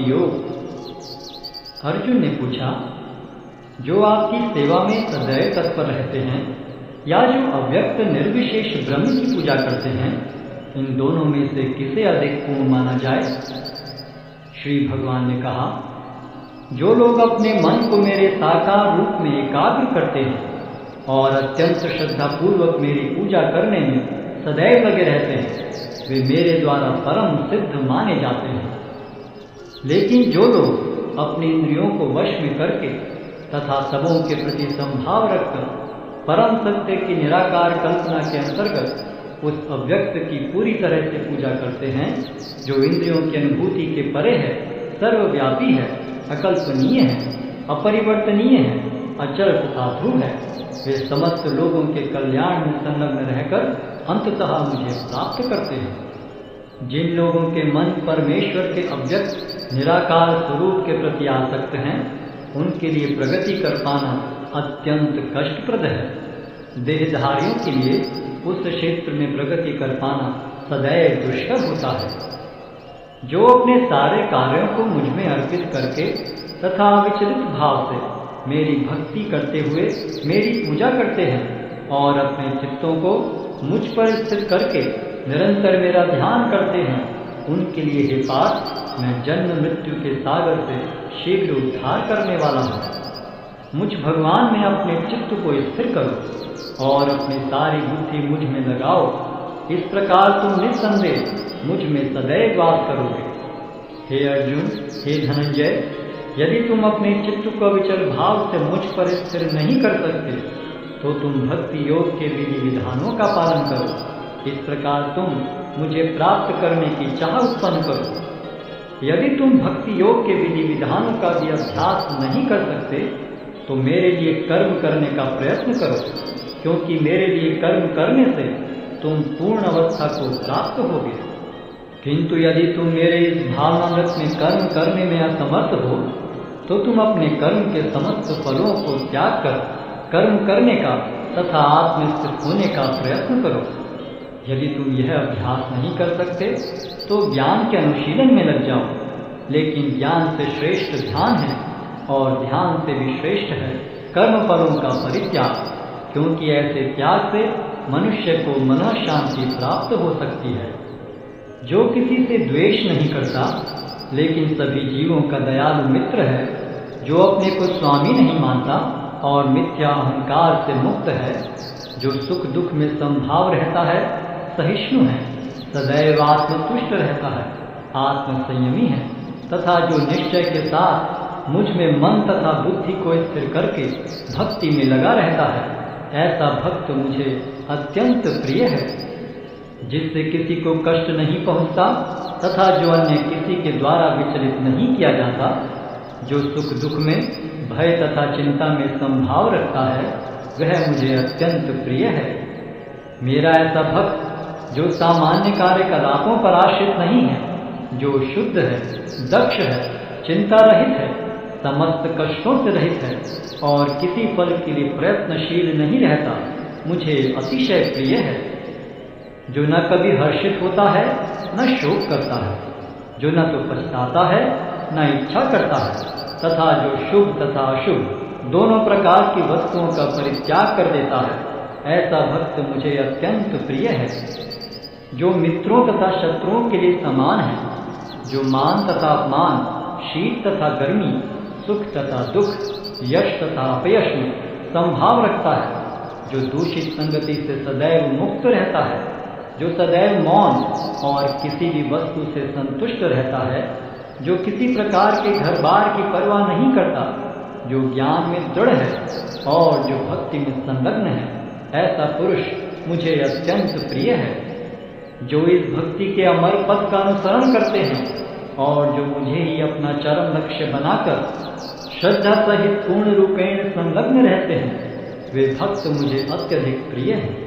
भक्ति योग। अर्जुन ने पूछा, जो आपकी सेवा में सदैव तत्पर रहते हैं या जो अव्यक्त निर्विशेष ब्रह्म की पूजा करते हैं, इन दोनों में से किसे अधिक पूर्ण माना जाए? श्री भगवान ने कहा, जो लोग अपने मन को मेरे साकार रूप में एकाग्र करते हैं और अत्यंत श्रद्धापूर्वक मेरी पूजा करने में सदैव लगे रहते हैं, वे मेरे द्वारा परम सिद्ध माने जाते हैं। लेकिन जो लोग अपनी इंद्रियों को वश में करके तथा सबों के प्रति संभाव रखकर परम सत्य की निराकार कल्पना के अंतर्गत उस अव्यक्त की पूरी तरह से पूजा करते हैं, जो इंद्रियों की अनुभूति के परे है, सर्वव्यापी है, अकल्पनीय है, अपरिवर्तनीय है, अचल तथा ध्रुव है, वे समस्त लोगों के कल्याण में संलग्न रहकर अंततः मुझे प्राप्त करते हैं। जिन लोगों के मन परमेश्वर के अव्यक्त निराकार स्वरूप के प्रति आसक्त हैं, उनके लिए प्रगति कर पाना अत्यंत कष्टप्रद है। देहधारियों के लिए उस क्षेत्र में प्रगति कर पाना सदैव दुष्कर होता है। जो अपने सारे कार्यों को मुझ में अर्पित करके तथा विचलित भाव से मेरी भक्ति करते हुए मेरी पूजा करते हैं और अपने चित्तों को मुझ पर स्थित करके निरंतर मेरा ध्यान करते हैं, उनके लिए हे पार्थ, मैं जन्म मृत्यु के सागर से शीघ्र उद्धार करने वाला हूँ। मुझ भगवान में अपने चित्त को स्थिर करो और अपनी सारी बुद्धि मुझ में लगाओ। इस प्रकार तुम निस्संदेह मुझ में सदैव वास करोगे। हे अर्जुन, हे धनंजय, यदि तुम अपने चित्त को विचल भाव से मुझ पर स्थिर नहीं कर सकते, तो तुम भक्ति योग के विधि विधानों का पालन करो। इस प्रकार तुम मुझे प्राप्त करने की चाह उत्पन्न करो। यदि तुम भक्ति योग के विधि विधानों का भी अभ्यास नहीं कर सकते, तो मेरे लिए कर्म करने का प्रयत्न करो, क्योंकि मेरे लिए कर्म करने से तुम पूर्ण अवस्था को प्राप्त होगे। किंतु यदि तुम मेरे इस भावनामृत में कर्म करने में असमर्थ हो, तो तुम अपने कर्म के समस्त फलों को त्याग कर कर्म करने का तथा आत्मस्थित होने का प्रयत्न करो। यदि तुम यह अभ्यास नहीं कर सकते, तो ज्ञान के अनुशीलन में लग जाओ। लेकिन ज्ञान से श्रेष्ठ ध्यान है और ध्यान से भी श्रेष्ठ है कर्म फलों का परित्याग, क्योंकि ऐसे त्याग से मनुष्य को मनः शांति प्राप्त हो सकती है। जो किसी से द्वेष नहीं करता, लेकिन सभी जीवों का दयालु मित्र है, जो अपने को स्वामी नहीं मानता और मिथ्या अहंकार से मुक्त है, जो सुख दुख में संभाव रहता है, सहिष्णु है, सदैव आत्मतुष्ट रहता है, आत्म संयमी है, तथा जो निश्चय के साथ मुझ में मन तथा बुद्धि को स्थिर करके भक्ति में लगा रहता है, ऐसा भक्त मुझे अत्यंत प्रिय है। जिससे किसी को कष्ट नहीं पहुंचता तथा जो अन्य किसी के द्वारा विचलित नहीं किया जाता, जो सुख दुख में भय तथा चिंता में संभाव रखता है, वह मुझे अत्यंत प्रिय है। मेरा ऐसा भक्त जो सामान्य कार्यकलापों पर आश्रित नहीं है, जो शुद्ध है, दक्ष है, चिंता रहित है, समस्त कष्टों से रहित है और किसी फल के लिए प्रयत्नशील नहीं रहता, मुझे अतिशय प्रिय है। जो न कभी हर्षित होता है, न शोक करता है, जो न तो पछताता है, न इच्छा करता है, तथा जो शुभ तथा अशुभ दोनों प्रकार की वस्तुओं का परित्याग कर देता है, ऐसा भक्त मुझे अत्यंत प्रिय है। जो मित्रों तथा शत्रुओं के लिए समान है, जो मान तथा अपमान, शीत तथा गर्मी, सुख तथा दुख, यश तथा अपयश में संभाव रखता है, जो दूषित संगति से सदैव मुक्त रहता है, जो सदैव मौन और किसी भी वस्तु से संतुष्ट रहता है, जो किसी प्रकार के घर बार की परवाह नहीं करता, जो ज्ञान में दृढ़ है और जो भक्ति में संलग्न है, ऐसा पुरुष मुझे अत्यंत प्रिय है। जो इस भक्ति के अमर पथ का अनुसरण करते हैं और जो मुझे ही अपना चरम लक्ष्य बनाकर श्रद्धा सहित पूर्ण रूपेण संलग्न रहते हैं, वे भक्त मुझे अत्यधिक प्रिय हैं।